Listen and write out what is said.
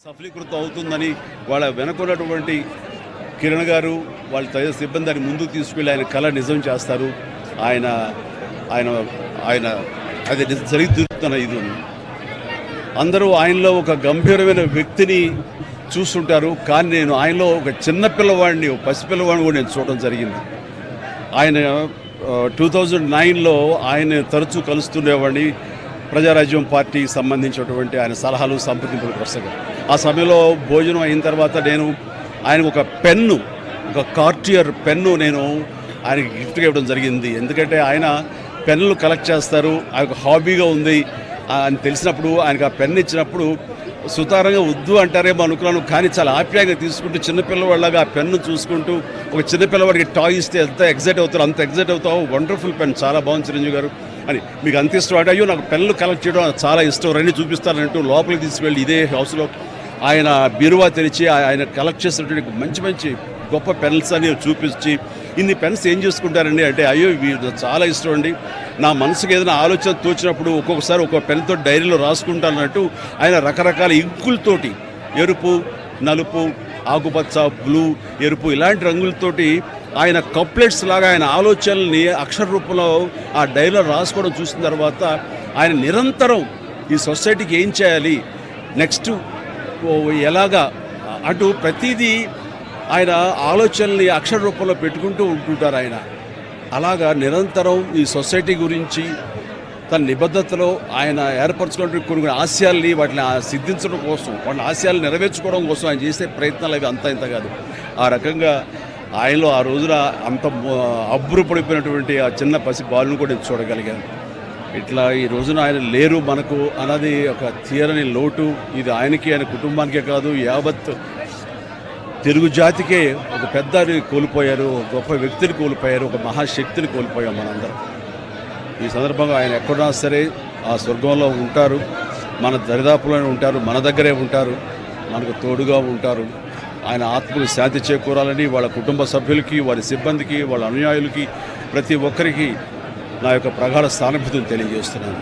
సఫలీకృతం అవుతుందని వాళ్ళ వెనుకున్నటువంటి కిరణ్ గారు వాళ్ళ తదితర సిబ్బందిని ముందుకు తీసుకెళ్ళి ఆయన కళ నిజం చేస్తారు. ఆయన ఆయన ఆయన అది జరుగుతున్న ఇది అందరూ ఆయనలో ఒక గంభీరమైన వ్యక్తిని చూస్తుంటారు. కానీ నేను ఆయనలో ఒక చిన్న పిల్లవాడిని, పసిపిల్లవాడిని కూడా నేను చూడడం జరిగింది. ఆయన 2009లో ఆయన తరచూ కలుస్తుండేవాడిని. ప్రజారాజ్యం పార్టీకి సంబంధించినటువంటి ఆయన సలహాలు సంప్రదింపులు వరుసగా. ఆ సమయంలో భోజనం అయిన తర్వాత నేను ఆయనకు ఒక పెన్ను, ఒక కార్టియర్ పెన్ను నేను ఆయనకి గిఫ్ట్గా ఇవ్వడం జరిగింది. ఎందుకంటే ఆయన పెన్నులు కలెక్ట్ చేస్తారు, ఆయనకు హాబీగా ఉంది అని తెలిసినప్పుడు ఆయనకు ఆ పెన్ను ఇచ్చినప్పుడు సుతారంగా వద్దు అంటారేమో అనుకున్నాను. కానీ చాలా ఆప్యాయంగా తీసుకుంటూ చిన్నపిల్లవాళ్ళగా ఆ పెన్ను చూసుకుంటూ, ఒక చిన్నపిల్లవాడికి టాయ్ ఇస్తే ఎంత ఎగ్జైట్ అవుతారు అంత ఎగ్జైట్ అవుతావు. వండర్ఫుల్ పెన్, చాలా బాగుంది చిరంజీవి గారు అని. మీకు అంత ఇష్టం అంటే, అయ్యో నాకు పెన్నులు కలెక్ట్ చేయడం చాలా ఇష్టం, రండి చూపిస్తానంటూ లోపలికి తీసుకువెళ్ళి ఇదే హౌస్లో ఆయన బీరువా తెరిచి ఆయన కలెక్ట్ చేసినటువంటి మంచి మంచి గొప్ప పెన్స్ అని చూపించి, ఇన్ని పెన్స్ ఏం చేసుకుంటారండి అంటే, అయ్యో ఇవి చాలా ఇష్టం అండి, నా మనసుకు ఏదైనా ఆలోచన తోచినప్పుడు ఒక్కొక్కసారి ఒక్కొక్క పెన్తో డైరీలో రాసుకుంటానన్నట్టు ఆయన రకరకాల ఇంకులతోటి, ఎరుపు, నలుపు, ఆకుపచ్చ, బ్లూ, ఎరుపు ఇలాంటి రంగులతోటి ఆయన కప్లెట్స్ లాగా ఆయన ఆలోచనల్ని అక్షర రూపంలో ఆ డైరీలో రాసుకోవడం చూసిన తర్వాత ఆయన నిరంతరం ఈ సొసైటీకి ఏం చేయాలి, నెక్స్ట్ ఎలాగా అటు ప్రతిదీ ఆయన ఆలోచనల్ని అక్షర రూపంలో పెట్టుకుంటూ ఉంటుంటారు. ఆయన అలాగా నిరంతరం ఈ సొసైటీ గురించి తన నిబద్ధతలో ఆయన ఏర్పరచుకున్న కొన్ని ఆశయాల్ని వాటిని సిద్ధించడం కోసం, వాటిని ఆశయాలు నెరవేర్చుకోవడం కోసం ఆయన చేసే ప్రయత్నాలు అవి అంతా ఇంత కాదు. ఆ రకంగా ఆయనలో ఆ రోజున అంత అబ్బురపడిపోయినటువంటి ఆ చిన్న పసి బాలును కూడా నేను చూడగలిగాను. ఇట్లా ఈ రోజున ఆయన లేరు మనకు అన్నది ఒక తీరని లోటు. ఇది ఆయనకి, ఆయన కుటుంబానికే కాదు, యావత్ తెలుగు జాతికే ఒక పెద్దని కోల్పోయారు, గొప్ప వ్యక్తిని కోల్పోయారు, ఒక మహాశక్తిని కోల్పోయాం మనందరం. ఈ సందర్భంగా ఆయన ఎక్కడున్నా సరే ఆ స్వర్గంలో ఉంటారు, మన దరిదాపులోనే ఉంటారు, మన దగ్గరే ఉంటారు, మనకు తోడుగా ఉంటారు. ఆయన ఆత్మకు శాంతి చేకూరాలని వాళ్ళ కుటుంబ సభ్యులకి, వారి సిబ్బందికి, వాళ్ళ అనుయాయులకి, ప్రతి ఒక్కరికి నా యొక్క ప్రగాఢ సానుభూతిని తెలియజేస్తున్నాను.